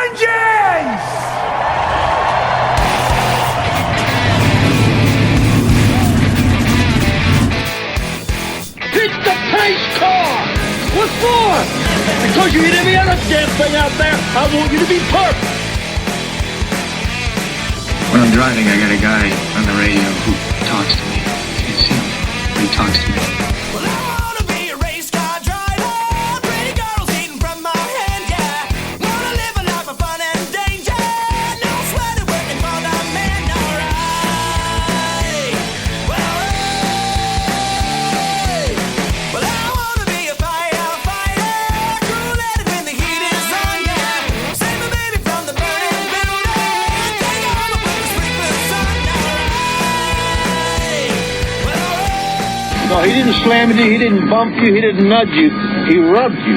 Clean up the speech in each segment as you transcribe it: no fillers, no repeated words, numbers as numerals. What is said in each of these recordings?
Vengeance! Hit the pace car! What for? Because you hit every other damn thing out there. I want you to be perfect. When I'm driving, I got a guy on the radio who talks to me. You can see him, but he talks to me. Well, I wanna be a race car driver. Pretty girls eating from my hand, yeah. Wanna live a life of fun and danger. No sweater working for the man, alright. Well, I wanna be a firefighter. Cool-headed when the heat is on, yeah. Save my baby from the burning building. Take her home and put the sleepless on, alright. No, he didn't slam you, he didn't bump you, he didn't nudge you, he rubbed you.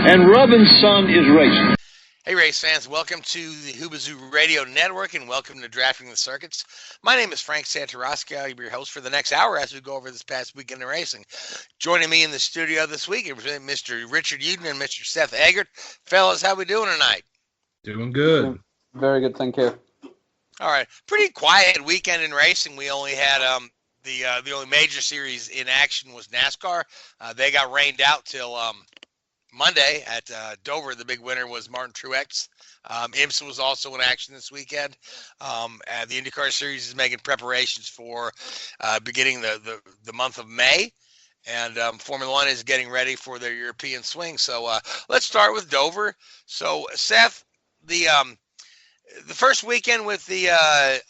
And rubbing, son, is racing. Hey, race fans, welcome to the Hoobazoo Radio Network and welcome to Drafting the Circuits. My name is Frank Santoroski. I'll be your host for the next hour as we go over this past weekend in racing. Joining me in the studio this week is Mr. Richard Youden and Mr. Seth Eggert. Fellas, how we doing tonight? Doing good. Very good, thank you. All right, pretty quiet weekend in racing. We only had the only major series in action was NASCAR. They got rained out till Monday at Dover. The big winner was Martin Truex. IMSA was also in action this weekend. The IndyCar Series is making preparations for beginning the month of May. And Formula One is getting ready for their European swing. So let's start with Dover. So, Seth, the first weekend with the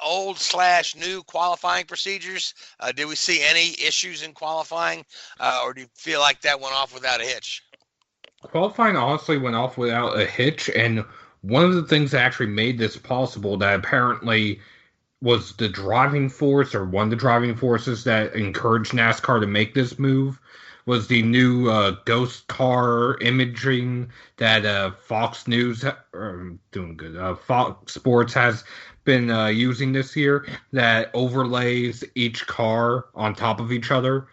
old/new qualifying procedures, did we see any issues in qualifying, or do you feel like that went off without a hitch? Qualifying honestly went off without a hitch, and one of the things that actually made this possible that apparently was the driving force, or one of the driving forces that encouraged NASCAR to make this move, was the new ghost car imaging that Fox News, Fox Sports has been using this year, that overlays each car on top of each other.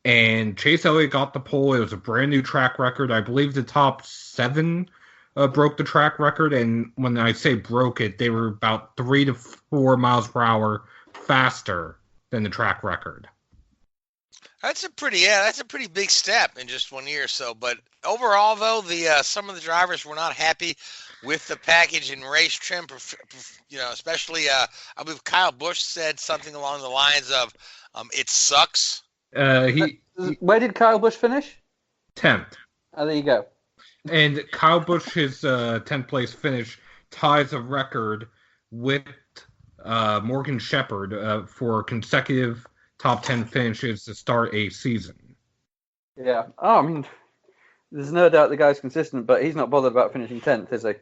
And Chase Elliott got the pole. It was a brand new track record. I believe the top 7 broke the track record. And when I say broke it, they were about 3 to 4 miles per hour faster than the track record. That's a pretty big step in just 1 year or so. But overall, though, some of the drivers were not happy with the package and race trim. Especially I believe Kyle Busch said something along the lines of, "It sucks." Where did Kyle Busch finish? 10th. Oh, there you go. And Kyle Busch's 10th place finish ties a record with Morgan Shepherd for consecutive top 10 finishes to start a season. Yeah. Oh, I mean, there's no doubt the guy's consistent, but he's not bothered about finishing 10th, is he?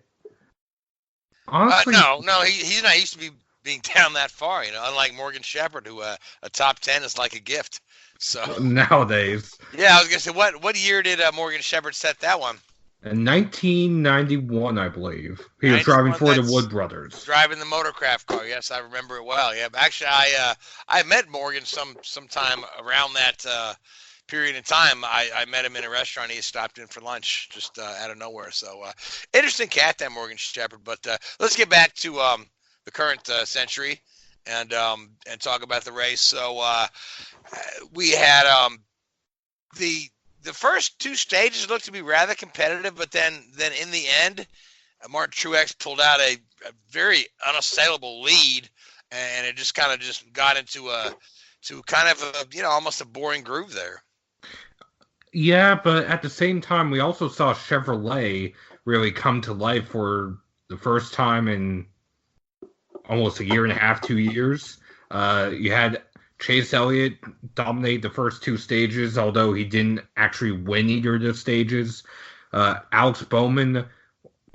Honestly, no, he's not used to being down that far. Unlike Morgan Shepherd, who a top 10 is like a gift. So nowadays. Yeah, I was gonna say, what year did Morgan Shepherd set that one? In 1991, I believe. He was driving for the Wood Brothers. Driving the motorcraft car. Yes, I remember it well. Yeah, actually, I met Morgan sometime around that period in time. I met him in a restaurant. He stopped in for lunch just out of nowhere. So interesting cat, that Morgan Shepherd. But let's get back to the current century and talk about the race. So we had the first 2 stages looked to be rather competitive, but then in the end, Martin Truex pulled out a very unassailable lead, and it just kind of got into almost a boring groove there. Yeah, but at the same time, we also saw Chevrolet really come to life for the first time in almost a year and a half, 2 years. You had Chase Elliott dominate the first 2 stages, although he didn't actually win either of the stages. Alex Bowman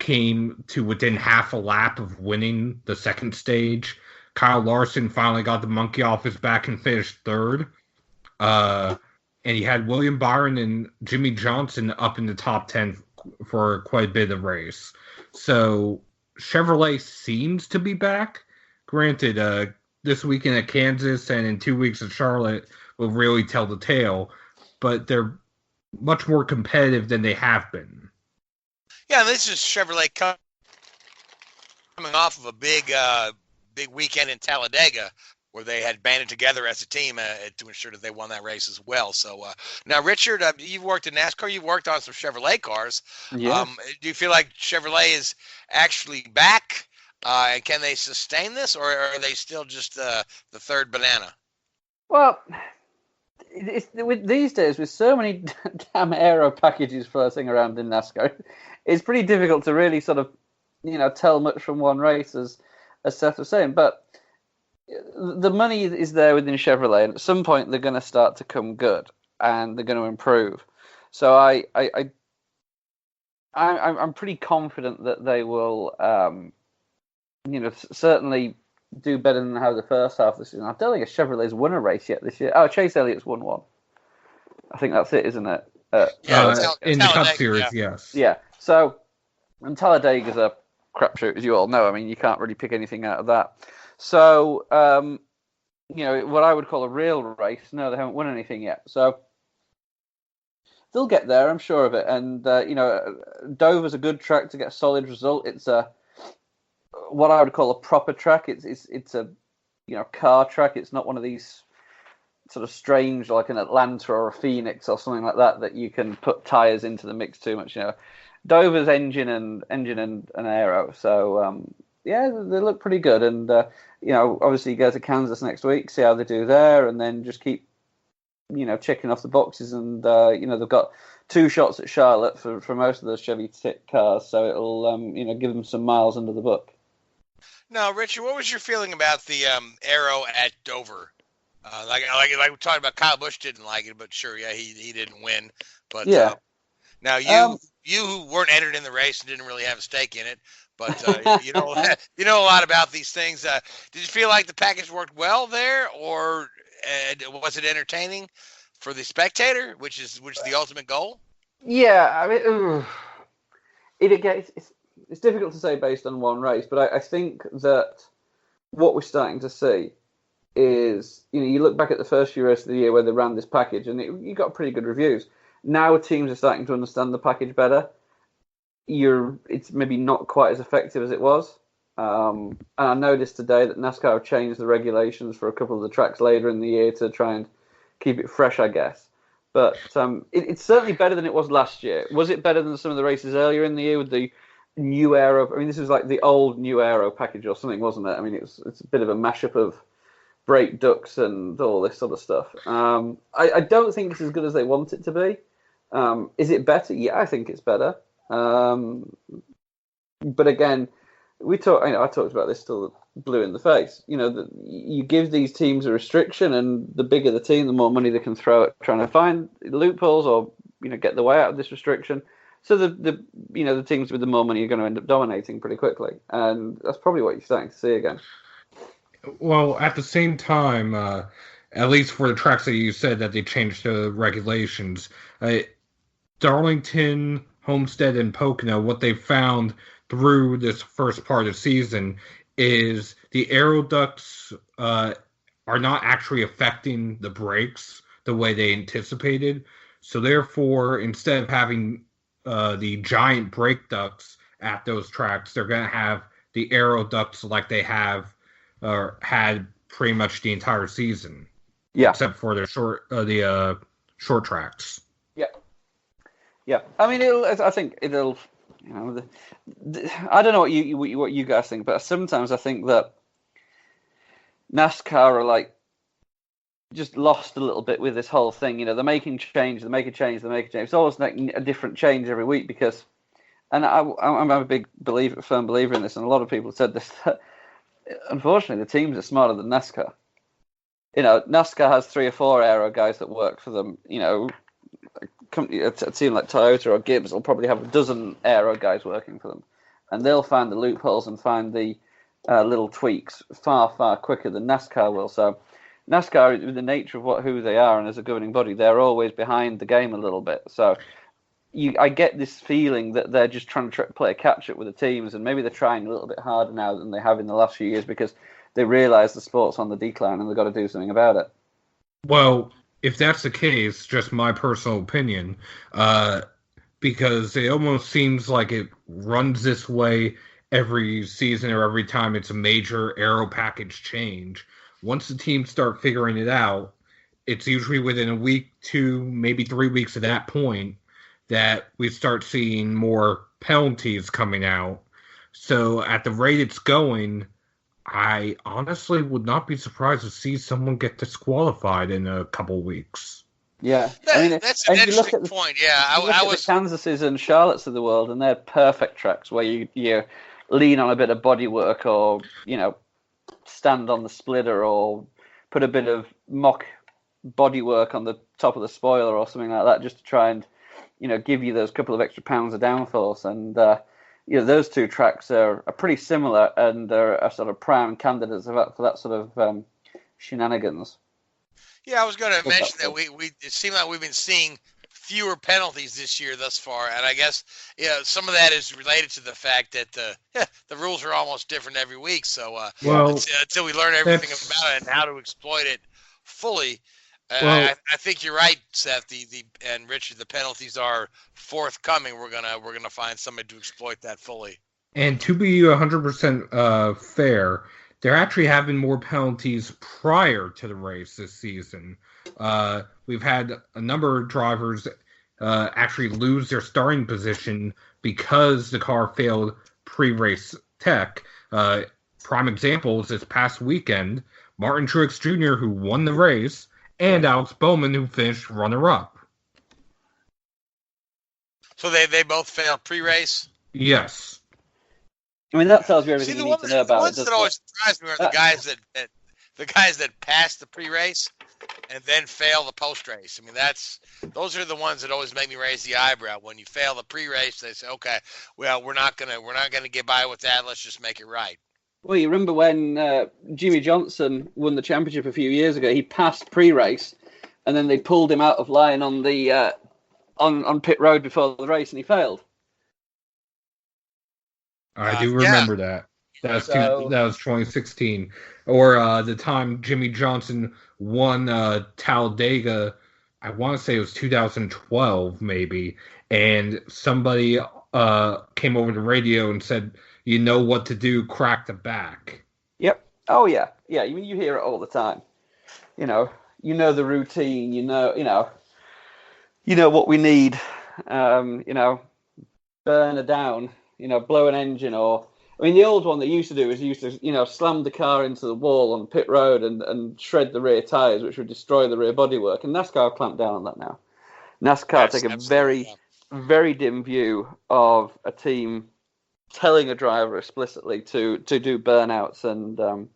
came to within half a lap of winning the second stage. Kyle Larson finally got the monkey off his back and finished 3rd. And you had William Byron and Jimmy Johnson up in the top 10 for quite a bit of the race. So Chevrolet seems to be back. Granted, this weekend at Kansas and in 2 weeks at Charlotte will really tell the tale, but they're much more competitive than they have been. Yeah, this is Chevrolet coming off of a big weekend in Talladega, where they had banded together as a team to ensure that they won that race as well. So now, Richard, you've worked in NASCAR. You've worked on some Chevrolet cars. Yeah. Do you feel like Chevrolet is actually back? And can they sustain this, or are they still just the third banana? Well, with these days, with so many damn aero packages floating around in NASCAR, it's pretty difficult to really sort of, tell much from one race, as Seth was saying. But the money is there within Chevrolet, and at some point they're going to start to come good, and they're going to improve. So I'm pretty confident that they will, certainly do better than how the first half of the season. I don't think a Chevrolet's won a race yet this year. Oh, Chase Elliott's won one. I think that's it, isn't it? In the Cup Series, yes. Yeah. So, and Talladega's a crapshoot, as you all know. I mean, you can't really pick anything out of that. So, what I would call a real race, no, they haven't won anything yet. So, they'll get there, I'm sure of it. And, Dover's a good track to get a solid result. It's what I would call a proper track. It's a car track. It's not one of these sort of strange, like an Atlanta or a Phoenix or something like that you can put tires into the mix too much. Dover's engine and aero. So they look pretty good. And obviously you go to Kansas next week, see how they do there, and then just keep checking off the boxes. And they've got 2 shots at Charlotte for most of those Chevy cars, so it'll give them some miles under the book. Now, Richard, what was your feeling about the aero at Dover? Like we talked about, Kyle Busch didn't like it, but sure, yeah, he didn't win. But yeah. Now you who weren't entered in the race and didn't really have a stake in it, but you know a lot about these things. Did you feel like the package worked well there, or was it entertaining for the spectator, which is the ultimate goal? Yeah, I mean, it's difficult to say based on one race, but I think that what we're starting to see is, you look back at the first few races of the year where they ran this package, and you got pretty good reviews. Now teams are starting to understand the package better. It's maybe not quite as effective as it was. And I noticed today that NASCAR have changed the regulations for a couple of the tracks later in the year to try and keep it fresh, I guess. But it's certainly better than it was last year. Was it better than some of the races earlier in the year with the new aero? I mean, this was like the old new aero package or something, wasn't it? I mean, it's a bit of a mashup of brake ducts and all this sort of stuff. I don't think it's as good as they want it to be. Is it better? Yeah, I think it's better. But again, I talked about this till blue in the face. You give these teams a restriction, and the bigger the team, the more money they can throw at trying to find loopholes or get the way out of this restriction. So the teams with the more money are going to end up dominating pretty quickly, and that's probably what you're starting to see again. Well, at the same time, at least for the tracks that you said that they changed the regulations, Darlington, Homestead, and Pocono, what they found through this first part of the season is the aero ducts are not actually affecting the brakes the way they anticipated. So therefore, instead of having the giant brake ducts at those tracks, they're going to have the aero ducts like they have had pretty much the entire season. Yeah. Except for the short tracks. Yeah. Yeah. I mean, I think it'll. I don't know what you guys think, but sometimes I think that NASCAR are just lost a little bit with this whole thing. They're making change, they make a change. It's always like a different change every week because, and I'm a firm believer in this, and a lot of people have said this. That unfortunately, the teams are smarter than NASCAR. NASCAR has 3 or 4 aero guys that work for them. A team like Toyota or Gibbs will probably have a dozen aero guys working for them, and they'll find the loopholes and find the little tweaks far, far quicker than NASCAR will. So NASCAR, with the nature of who they are and as a governing body, they're always behind the game a little bit. So I get this feeling that they're just trying to play a catch-up with the teams, and maybe they're trying a little bit harder now than they have in the last few years because they realise the sport's on the decline and they've got to do something about it. Well, if that's the case, just my personal opinion, because it almost seems like it runs this way every season or every time it's a major aero package change. Once the teams start figuring it out, it's usually within a week, 2, maybe 3 weeks at that point that we start seeing more penalties coming out. So at the rate it's going, I honestly would not be surprised to see someone get disqualified in a couple weeks. Yeah, I mean, That's an interesting point. Yeah, I was the Kansases and Charlottes of the world, and they're perfect tracks where you lean on a bit of bodywork, or stand on the splitter, or put a bit of mock bodywork on the top of the spoiler or something like that, just to try and give you those couple of extra pounds of downforce. And those two tracks are pretty similar, and are sort of prime candidates for that sort of shenanigans. Yeah, I was going to mention that it seemed like we've been seeing fewer penalties this year thus far, and I guess some of that is related to the fact that the rules are almost different every week. So until we learn everything about it and how to exploit it fully, I think you're right, Seth. And Richard, the penalties are forthcoming. We're gonna find somebody to exploit that fully. And to be 100% fair, there actually have been more penalties prior to the race this season. We've had a number of drivers actually lose their starting position because the car failed pre-race tech. Prime examples this past weekend, Martin Truex Jr., who won the race, and Alex Bowman, who finished runner-up. So they both failed pre-race? Yes. I mean, that tells you everything you need to know about it. The ones that always surprise me are the guys that pass the pre-race and then fail the post-race. I mean, those are the ones that always make me raise the eyebrow. When you fail the pre-race, they say, "Okay, well, we're not gonna get by with that. Let's just make it right." Well, you remember when Jimmy Johnson won the championship a few years ago? He passed pre-race, and then they pulled him out of line on the on pit road before the race, and he failed. I do remember that. That was 2016, or the time Jimmy Johnson won Talladega. I want to say it was 2012, maybe, and somebody came over the radio and said, "You know what to do, crack the back." Yep. Oh yeah, yeah. You hear it all the time. You know the routine. You know what we need. Burn her down. Blow an engine, or the old one they used to do is slam the car into the wall on pit road and shred the rear tires, which would destroy the rear bodywork. And NASCAR have clamped down on that now. NASCAR take a very, very dim view of a team telling a driver explicitly to do burnouts and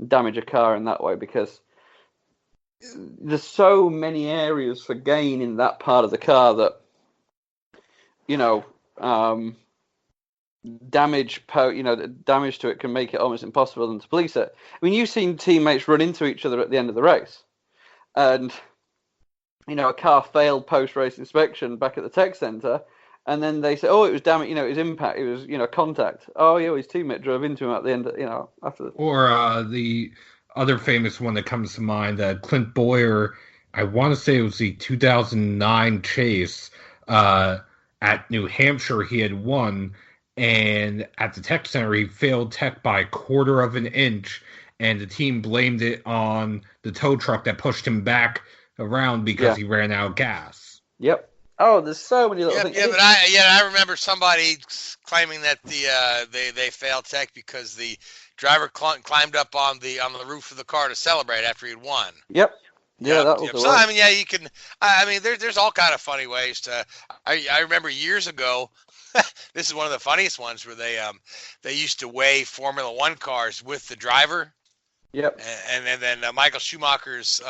damage a car in that way, because there's so many areas for gain in that part of the car that damage to it can make it almost impossible than to police it. I mean, you've seen teammates run into each other at the end of the race, and a car failed post-race inspection back at the tech center, and then they say, "Oh, it was damage. It was impact. It was contact." Oh, yeah, his teammate drove into him at the end. After. Or the other famous one that comes to mind, Clint Boyer. I want to say it was the 2009 chase at New Hampshire. He had won. And at the tech center, he failed tech by 1/4 of an inch, and the team blamed it on the tow truck that pushed him back around because he ran out of gas. Yep. Oh, there's so many little things. Yeah, but I remember somebody claiming that they failed tech because the driver climbed up on the roof of the car to celebrate after he'd won. Yep. Yeah, that was the so I mean, yeah, you can. I mean, there's all kind of funny ways to. I remember years ago. This is one of the funniest ones where they used to weigh Formula One cars with the driver. Yep. And then Michael Schumacher's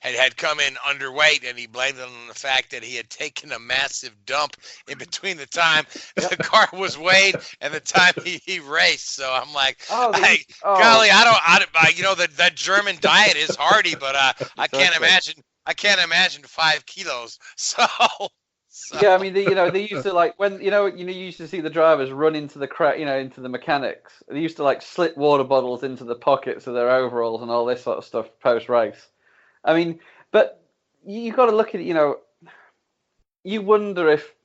had come in underweight, and he blamed it on the fact that he had taken a massive dump in between the time the car was weighed and the time he raced. So I'm like, golly, that German diet is hearty, but I can't imagine 5 kilos. So. Yeah, I mean, they used to when you used to see the drivers run into the into the mechanics. They used to slip water bottles into the pockets of their overalls and all this sort of stuff post race. I mean, but you got to look at it. You wonder if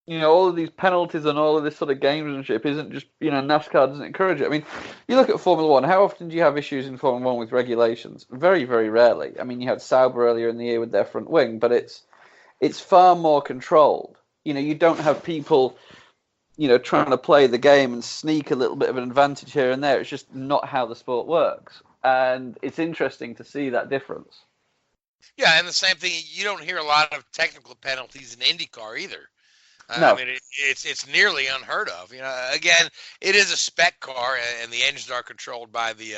all of these penalties and all of this sort of gamesmanship isn't just, NASCAR doesn't encourage it. I mean, you look at Formula One, how often do you have issues in Formula One with regulations? Very, very rarely. I mean, you had Sauber earlier in the year with their front wing, but it's far more controlled. You don't have people, trying to play the game and sneak a little bit of an advantage here and there. It's just not how the sport works. And it's interesting to see that difference. Yeah, and the same thing, you don't hear a lot of technical penalties in IndyCar either. No. I mean, it's nearly unheard of. Again, it is a spec car, and the engines are controlled by the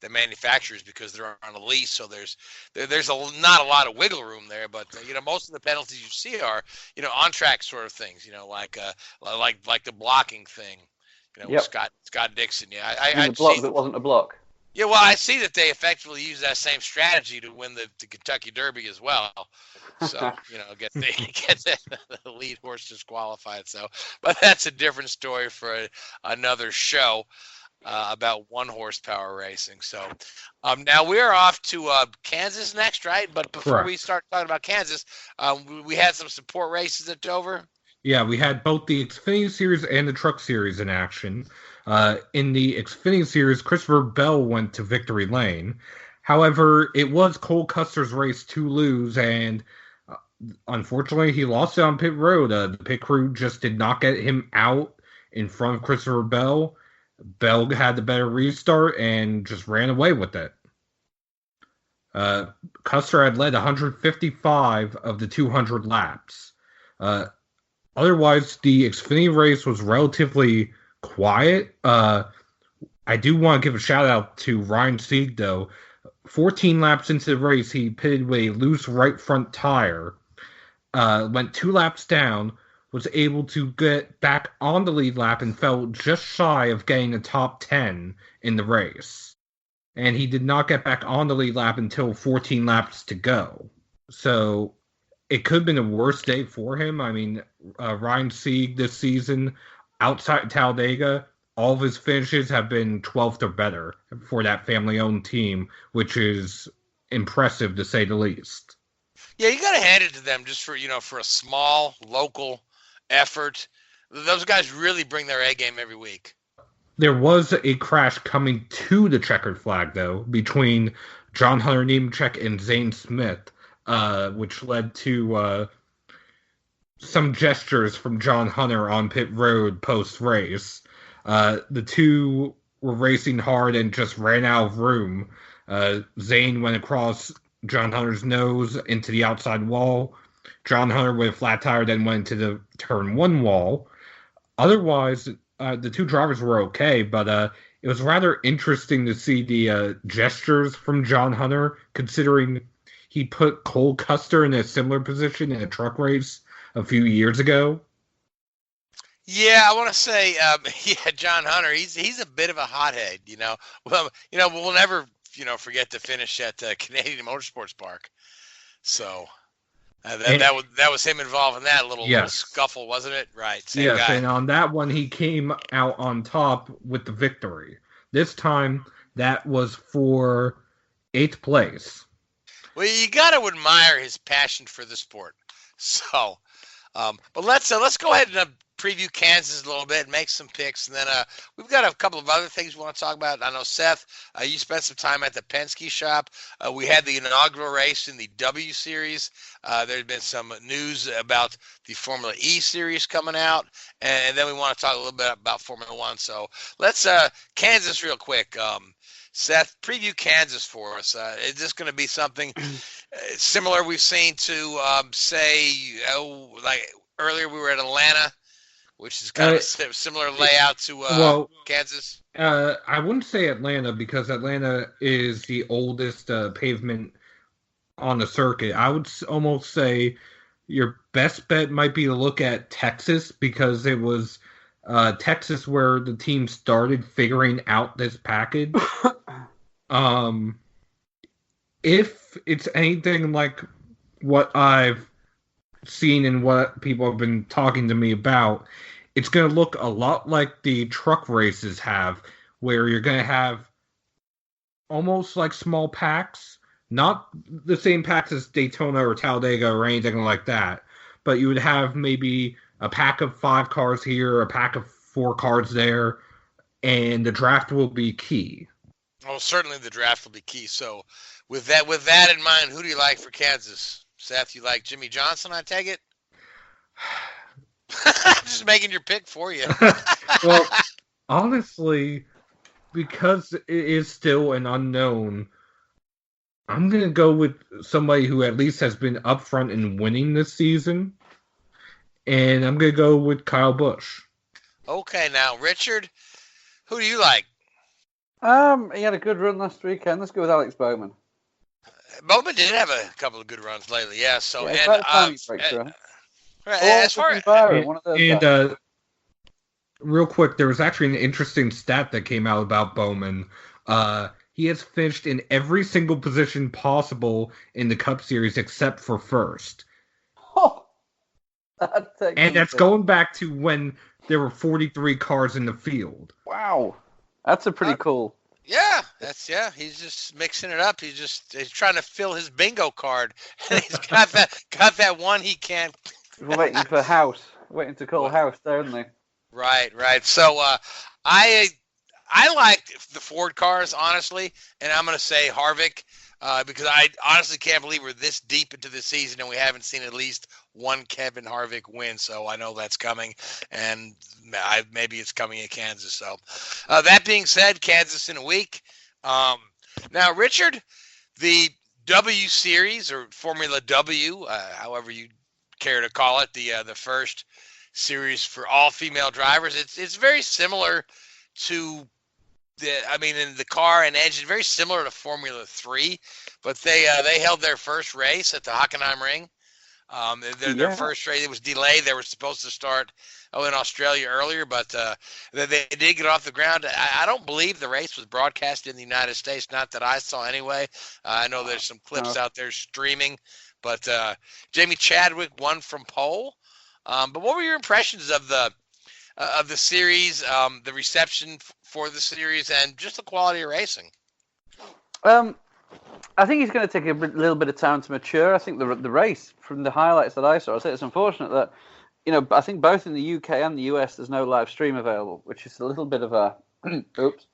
manufacturers because they're on a lease. So there's not a lot of wiggle room there. But most of the penalties you see are on track sort of things. Like the blocking thing. With Scott Dixon. Yeah, I block that wasn't a block. Yeah, well, I see that they effectively use that same strategy to win the Kentucky Derby as well. So, get the lead horse disqualified. So, but that's a different story for another show about 1 horsepower racing. So, now we're off to Kansas next, right? But before we start talking about Kansas, we had some support races at Dover. Yeah, we had both the Xfinity Series and the Truck Series in action. In the Xfinity Series, Christopher Bell went to victory lane. However, it was Cole Custer's race to lose, and unfortunately, he lost it on pit road. The pit crew just did not get him out in front of Christopher Bell. Bell had the better restart and just ran away with it. Custer had led 155 of the 200 laps. Otherwise, the Xfinity race was relatively quiet. I do want to give a shout out to Ryan Sieg, though. 14 laps into the race, he pitted with a loose right front tire, went 2 laps down, was able to get back on the lead lap and fell just shy of getting the top 10 in the race. And he did not get back on the lead lap until 14 laps to go. So it could have been a worse day for him. I mean, Ryan Sieg this season, outside Talladega, all of his finishes have been 12th or better for that family-owned team, which is impressive to say the least. Yeah, you got to hand it to them just for a small local effort. Those guys really bring their A game every week. There was a crash coming to the checkered flag, though, between John Hunter Nemechek and Zane Smith, which led to some gestures from John Hunter on pit road post-race. The two were racing hard and just ran out of room. Zane went across John Hunter's nose into the outside wall. John Hunter with a flat tire then went into the turn 1 wall. Otherwise, the two drivers were okay, but it was rather interesting to see the gestures from John Hunter, considering he put Cole Custer in a similar position in a truck race a few years ago. Yeah, I want to say, John Hunter, he's a bit of a hothead, Well, we'll never, forget to finish at Canadian Motorsports Park. So that was him involved in that little scuffle, wasn't it? Right. Same yes, guy. And on that one, he came out on top with the victory. This time, that was for 8th place. Well, you got to admire his passion for the sport. So, but let's go ahead and preview Kansas a little bit and make some picks, and then we've got a couple of other things we want to talk about. I know, Seth, you spent some time at the Penske shop. We had the inaugural race in the W Series. There's been some news about the Formula E Series coming out, and then we want to talk a little bit about Formula One. So let's Kansas real quick. Seth, preview Kansas for us. Is this going to be something similar we've seen to, like earlier we were at Atlanta, which is kind of a similar layout to Kansas? I wouldn't say Atlanta, because Atlanta is the oldest pavement on the circuit. I would almost say your best bet might be to look at Texas, because it was Texas where the team started figuring out this package. If it's anything like what I've seen and what people have been talking to me about, it's going to look a lot like the truck races have, where you're going to have almost like small packs, not the same packs as Daytona or Talladega or anything like that, but you would have maybe a pack of 5 cars here, a pack of 4 cars there, and the draft will be key. Well, certainly the draft will be key. So with that in mind, who do you like for Kansas? Seth, you like Jimmy Johnson, I take it? I'm just making your pick for you. Well, honestly, because it is still an unknown, I'm going to go with somebody who at least has been upfront in winning this season. And I'm going to go with Kyle Busch. Okay, now, Richard, who do you like? He had a good run last weekend. Let's go with Alex Bowman. Bowman did have a couple of good runs lately, yeah. So, Yeah, about time he breaks through. as far as one of those guys. Real quick, there was actually an interesting stat that came out about Bowman. He has finished in every single position possible in the Cup Series except for first. Oh, and that's going back to when there were 43 cars in the field. Wow. That's a pretty cool. Yeah, he's just mixing it up. He's trying to fill his bingo card. And he's got that one he can't. Waiting to call House, don't they? Right. So I liked the Ford cars, honestly, and I'm going to say Harvick because I honestly can't believe we're this deep into the season and we haven't seen at least one Kevin Harvick win. So I know that's coming, and maybe it's coming at Kansas. So that being said, Kansas in a week. Now, Richard, the W Series or Formula W, however you care to call it, the first series for all female drivers. It's very similar to in the car and engine, very similar to Formula 3, but they held their first race at the Hockenheim Ring. Their first race, it was delayed. They were supposed to start in Australia earlier, but they did get off the ground. I don't believe the race was broadcast in the United States, not that I saw anyway. I know there's some clips out there streaming, but Jamie Chadwick won from pole. But what were your impressions of the series, the reception for the series, and just the quality of racing? I think he's going to take a little bit of time to mature. I think the race, from the highlights that I saw, it's unfortunate that, I think both in the UK and the US there's no live stream available, which is a little bit of a oops.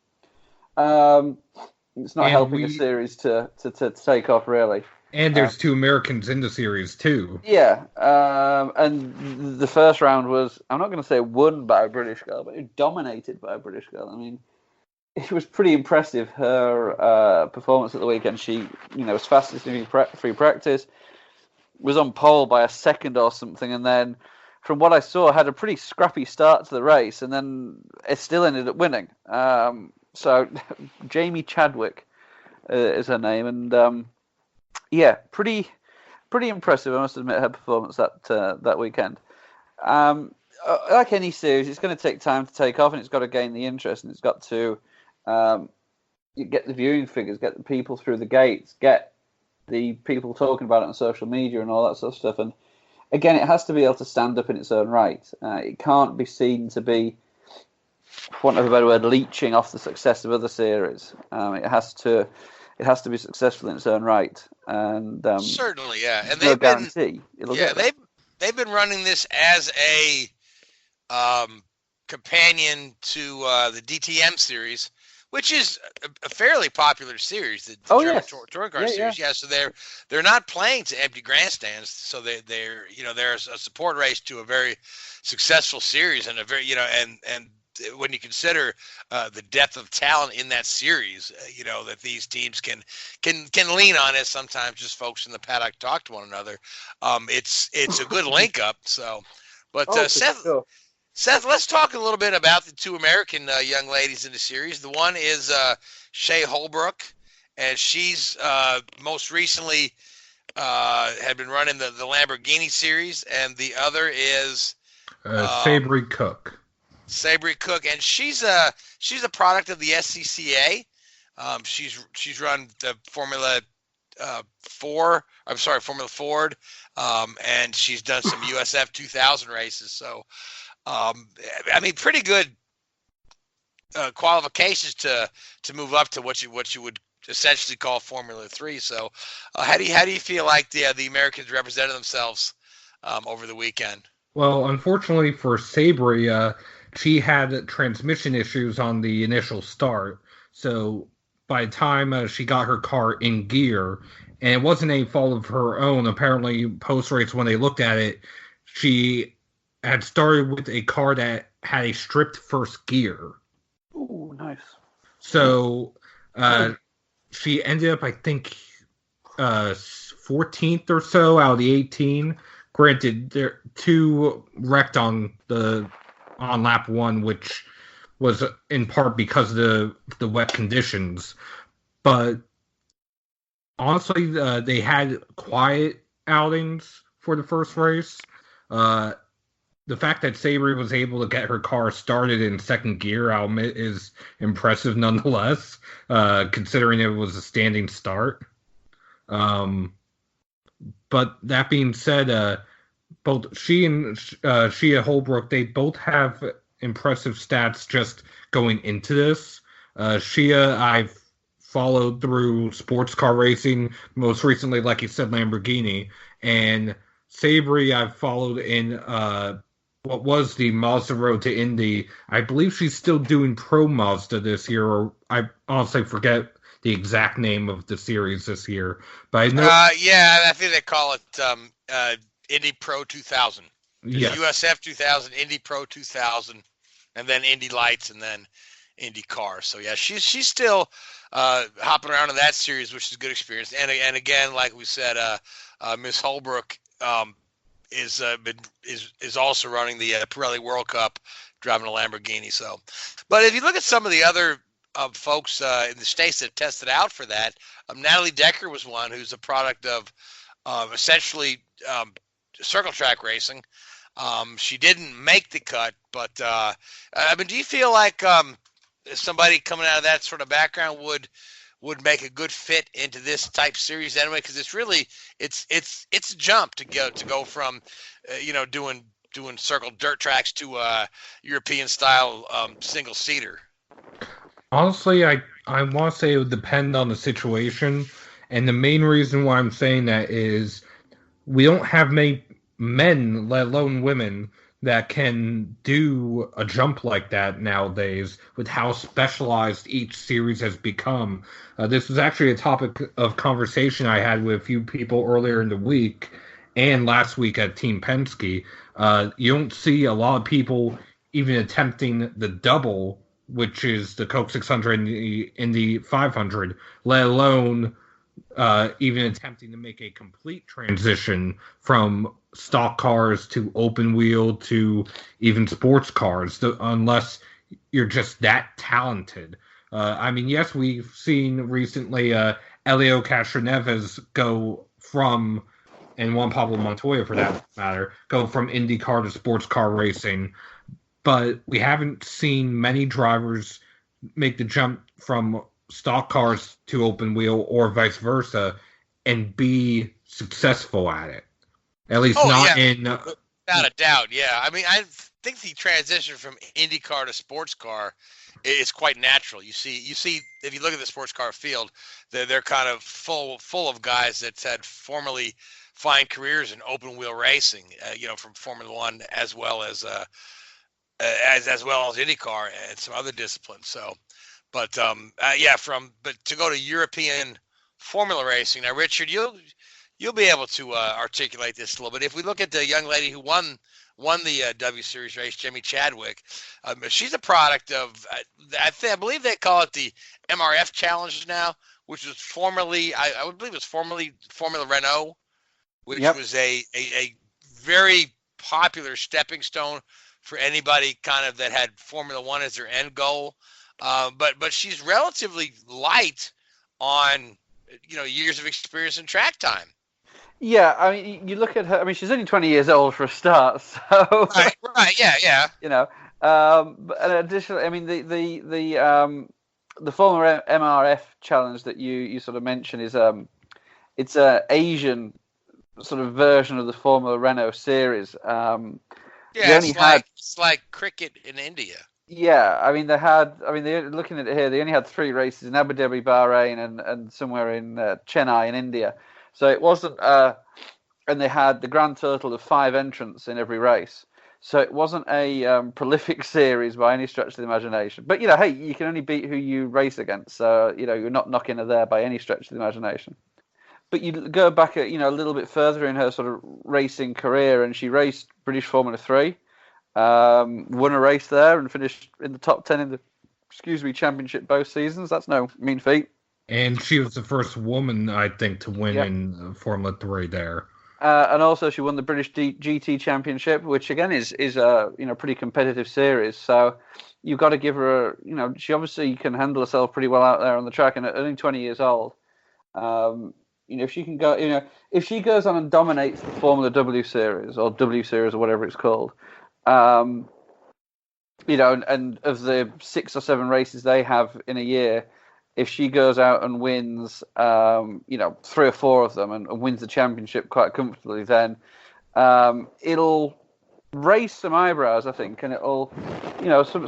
It's not helping the series to take off, really. And there's 2 Americans in the series, too. Yeah, and the first round was, I'm not going to say won by a British girl, but dominated by a British girl. I mean, it was pretty impressive, her performance at the weekend. She, was fastest in free practice, was on pole by a second or something, and then, from what I saw, had a pretty scrappy start to the race, and then it still ended up winning. So, Jamie Chadwick is her name, and yeah, pretty impressive. I must admit, her performance that weekend. Like any series, it's going to take time to take off, and it's got to gain the interest, and it's got to get the viewing figures, get the people through the gates, get the people talking about it on social media and all that sort of stuff. And again, it has to be able to stand up in its own right. It can't be seen to be, for want of a better word, leeching off the success of other series. It has to be successful in its own right. And certainly, yeah. And they've they've been running this as a companion to the DTM series, which is a fairly popular series, the German touring car series. Yeah, so they're not playing to empty grandstands, so they're there's a support race to a very successful series, and a very and when you consider the depth of talent in that series, that these teams can lean on, as sometimes just folks in the paddock talk to one another. It's a good link up. So, but Seth, let's talk a little bit about the 2 American young ladies in the series. The one is Shea Holbrook, and she's most recently had been running the Lamborghini series, and the other is Sabri Cook. Sabri Cook, and she's a product of the SCCA. She's run the Formula Ford, and she's done some USF 2000 races. So, pretty good qualifications to move up to what you would essentially call Formula 3. So, how do you feel like the Americans represented themselves over the weekend? Well, unfortunately for Sabri, she had transmission issues on the initial start. So by the time she got her car in gear, and it wasn't any fault of her own, apparently post race when they looked at it, she had started with a car that had a stripped first gear. Ooh, nice. So she ended up, I think, 14th or so out of the 18. Granted, there two wrecked on lap one, which was in part because of the wet conditions. But honestly, they had quiet outings for the first race. The fact that Sabri was able to get her car started in second gear, I'll admit, is impressive nonetheless, considering it was a standing start. But that being said, both she and Shia Holbrook, they both have impressive stats just going into this. Shia, I've followed through sports car racing, most recently, like you said, Lamborghini. And Sabri, I've followed in what was the Mazda Road to Indy. I believe she's still doing Pro Mazda this year, or I honestly forget the exact name of the series this year. But I know, yeah, I think they call it Indy Pro 2000. yes. USF 2000, Indy Pro 2000, and then Indy Lights, and then Indy Car. So yeah, she's still hopping around in that series, which is a good experience. And again, like we said, Miss Holbrook is also running the Pirelli World Cup, driving a Lamborghini. So, but if you look at some of the other folks in the states that tested out for that, Natalie Decker was one who's a product of essentially circle track racing. She didn't make the cut, but I mean, do you feel like somebody coming out of that sort of background would make a good fit into this type series anyway? Because it's really it's a jump to go from doing circle dirt tracks to European style single seater. Honestly, I want to say it would depend on the situation. And the main reason why I'm saying that is we don't have many men, let alone women, that can do a jump like that nowadays with how specialized each series has become. This was actually a topic of conversation I had with a few people earlier in the week and last week at Team Penske. You don't see a lot of people even attempting the double, which is the Coke 600 in the 500, let alone even attempting to make a complete transition from stock cars to open wheel to even sports cars, unless you're just that talented. I mean, yes, we've seen recently Elio Castroneves go from, and Juan Pablo Montoya for that matter, go from IndyCar to sports car racing, but we haven't seen many drivers make the jump from stock cars to open wheel or vice versa and be successful at it. At least in... Without a doubt, yeah. I mean, I think the transition from IndyCar to sports car is quite natural. You see, if you look at the sports car field, they're kind of full of guys that had formerly fine careers in open wheel racing, from Formula One as well as IndyCar and some other disciplines. So, but to go to European Formula racing now, Richard, you'll be able to articulate this a little bit. If we look at the young lady who won the W Series race, Jimmy Chadwick, she's a product of I believe they call it the MRF Challenge now, which was formerly I would believe it was formerly Formula Renault, which was a very popular stepping stone for anybody kind of that had Formula One as their end goal. But she's relatively light on years of experience and track time. Yeah, I mean, you look at her. I mean, she's only 20 years old for a start, so right, yeah. But additionally, I mean, the former MRF challenge that you sort of mentioned is it's a Asian sort of version of the Formula Renault series. It's like cricket in India. Yeah, I mean, they're looking at it here. They only had 3 races in Abu Dhabi, Bahrain, and somewhere in Chennai in India. So it wasn't a and they had the grand total of 5 entrants in every race. So it wasn't a prolific series by any stretch of the imagination. But, hey, you can only beat who you race against. So, you're not knocking her there by any stretch of the imagination. But you go back a little bit further in her sort of racing career, and she raced British Formula 3, won a race there, and finished in the top 10 in the championship both seasons. That's no mean feat. And she was the first woman, I think, to win in Formula 3 there. And also, she won the British GT Championship, which again is a pretty competitive series. So you've got to give her she obviously can handle herself pretty well out there on the track, and at only 20 years old. If she can go, if she goes on and dominates the Formula W Series or W Series or whatever it's called, and of the 6 or 7 races they have in a year, if she goes out and wins, 3 or 4 of them and wins the championship quite comfortably, then it'll raise some eyebrows, I think, and it'll,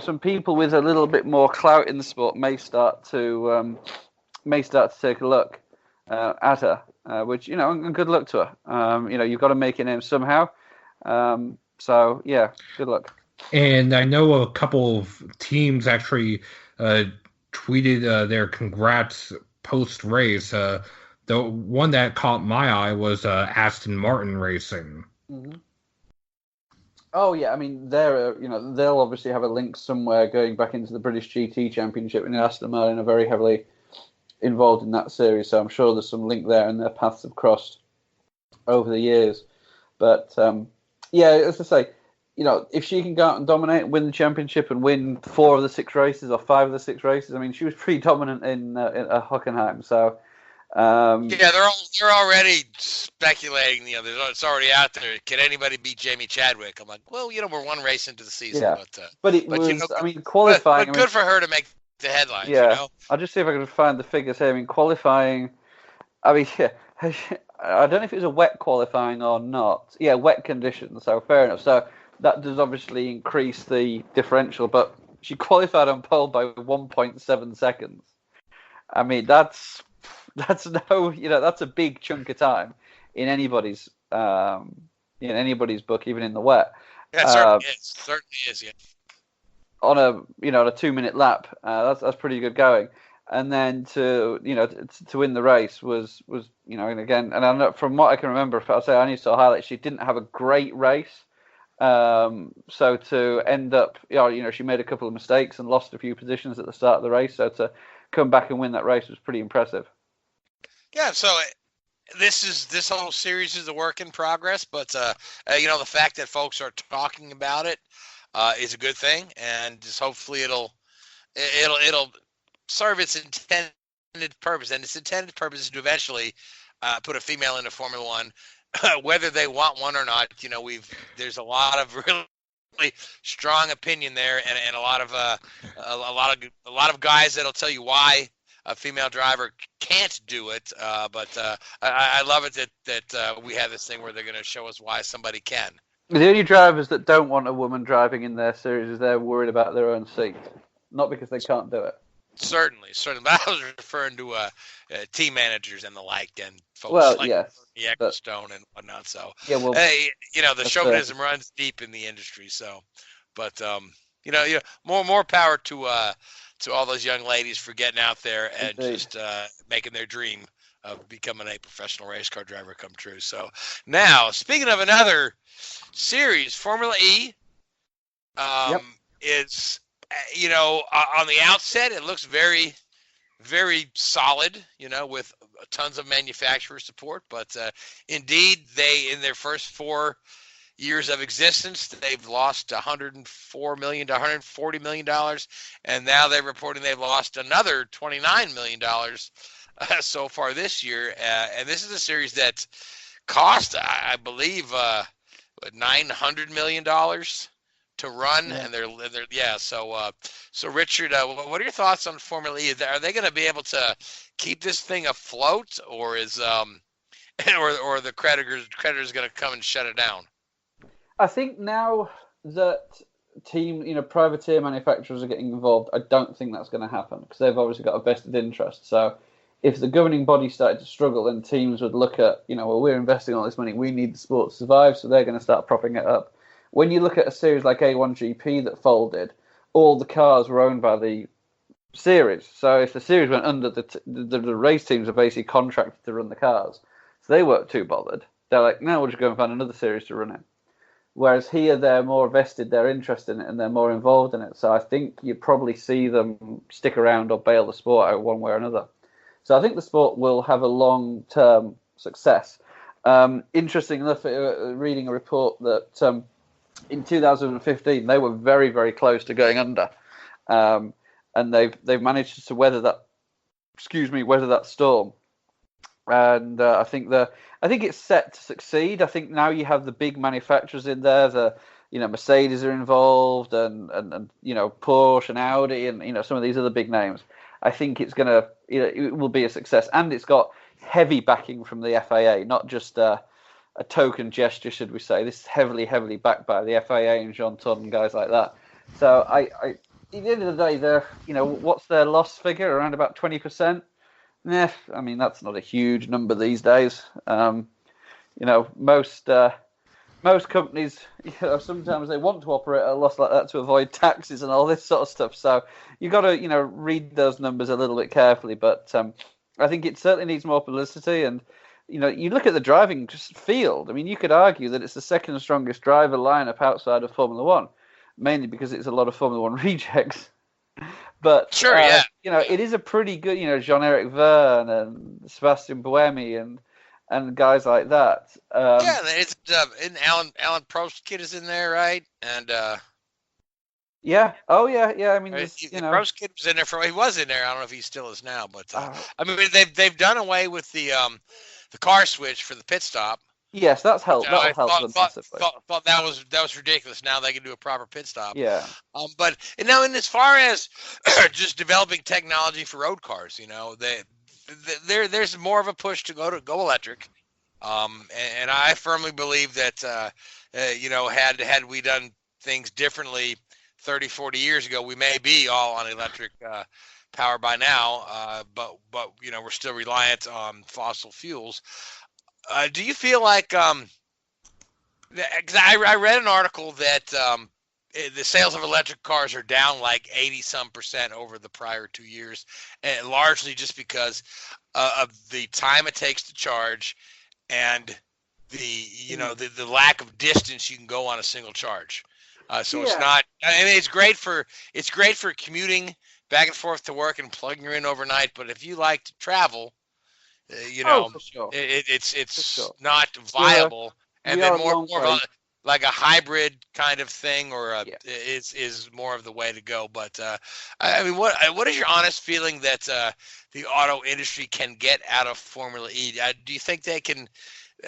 some people with a little bit more clout in the sport may start to take a look at her, which, and good luck to her. You've got to make your name somehow. So yeah, good luck. And I know a couple of teams actually tweeted their congrats post-race. The one that caught my eye was Aston Martin Racing. Mm-hmm. Oh yeah, I mean they'll obviously have a link somewhere going back into the British GT Championship, and Aston Martin are very heavily involved in that series, so I'm sure there's some link there, and their paths have crossed over the years. But as I say, if she can go out and dominate, win the championship, and win 4 of the 6 races or 5 of the 6 races, I mean, she was pretty dominant in Hockenheim. So they're already speculating. It's already out there. Can anybody beat Jamie Chadwick? I'm like, well, we're 1 race into the season, but it was. I mean, qualifying. But good for her to make the headlines. Yeah, I'll just see if I can find the figures here. I mean, qualifying. I mean, I don't know if it was a wet qualifying or not. Yeah, wet conditions. So fair enough. So that does obviously increase the differential, but she qualified on pole by 1.7 seconds. I mean, that's that's a big chunk of time in anybody's book, even in the wet. Yeah, it certainly is. Yeah. On a 2-minute lap, that's pretty good going. And then to win the race was and again, and I know, from what I can remember, I'll say I only saw highlights. She didn't have a great race. So to end up, she made a couple of mistakes and lost a few positions at the start of the race. So to come back and win that race was pretty impressive. Yeah. So this whole series is a work in progress, but the fact that folks are talking about it is a good thing, and just hopefully it'll serve its intended purpose. And its intended purpose is to eventually put a female into Formula One. Whether they want one or not, there's a lot of really strong opinion there, and a lot of guys that'll tell you why a female driver can't do it. But I love it that we have this thing where they're going to show us why somebody can. The only drivers that don't want a woman driving in their series is they're worried about their own seat, not because they can't do it. Certainly. But I was referring to team managers and the like, and folks like Ecclestone and whatnot. So, hey, the chauvinism runs deep in the industry. So, but more power to all those young ladies for getting out there and just making their dream of becoming a professional race car driver come true. So, now speaking of another series, Formula E is. On the outset, it looks very, very solid, with tons of manufacturer support. But indeed, in their first 4 years of existence, they've lost $104 million to $140 million. And now they're reporting they've lost another $29 million so far this year. And this is a series that cost, I believe, $900 million. To run, and they're so Richard, what are your thoughts on Formula E? Are they going to be able to keep this thing afloat, or is or the creditors going to come and shut it down? I think now that privateer manufacturers are getting involved, I don't think that's going to happen because they've obviously got a vested interest. So if the governing body started to struggle, then teams would look at, well, we're investing all this money, we need the sport to survive, so they're going to start propping it up. When you look at a series like A1GP that folded, all the cars were owned by the series. So if the series went under, the race teams are basically contracted to run the cars. So they weren't too bothered. They're like, no, we'll just go and find another series to run it. Whereas here, they're more vested, they're interested in it, and they're more involved in it. So I think you probably see them stick around or bail the sport out one way or another. So I think the sport will have a long-term success. Interesting enough, reading a report that in 2015 they were very, very close to going under, and they've managed to weather that storm. And I think it's set to succeed. I think now you have the big manufacturers in there. Mercedes are involved, and Porsche and Audi, and some of these other big names. I think it's gonna, it will be a success, and it's got heavy backing from the FAA, not just a token gesture, should we say. This is heavily, heavily backed by the FAA and Jean Todt and guys like that. So I at the end of the day, they're, what's their loss figure? Around about 20%. I mean, that's not a huge number these days. Most companies, sometimes they want to operate at a loss like that to avoid taxes and all this sort of stuff. So you've got to, read those numbers a little bit carefully. But I think it certainly needs more publicity. And, you look at the driving field. I mean, you could argue that it's the second strongest driver lineup outside of Formula One, mainly because it's a lot of Formula One rejects. But sure, yeah. It is a pretty good, Jean-Eric Verne and Sebastian Buemi and guys like that. It's and Alan Prost's kid is in there, right? And yeah, oh yeah. I mean, the Prost kid was in there he was in there. I don't know if he still is now, but I mean, they've done away with the car switch for the pit stop. Yes, that'll help them massively. Thought that was ridiculous. Now they can do a proper pit stop. Yeah. But now, in as far as just developing technology for road cars, there's more of a push to go electric. And I firmly believe that had we done things differently 30, 40 years ago, we may be all on electric power by now. But we're still reliant on fossil fuels. Do you feel like, because I read an article that the sales of electric cars are down like 80% over the prior 2 years, and largely just because of the time it takes to charge and the lack of distance you can go on a single charge. It's not. I mean, it's great for commuting back and forth to work and plugging her in overnight. But if you like to travel, for sure. it's not viable, and then more of like a hybrid kind of thing, or is more of the way to go. But I mean, what is your honest feeling that the auto industry can get out of Formula E? Do you think they can?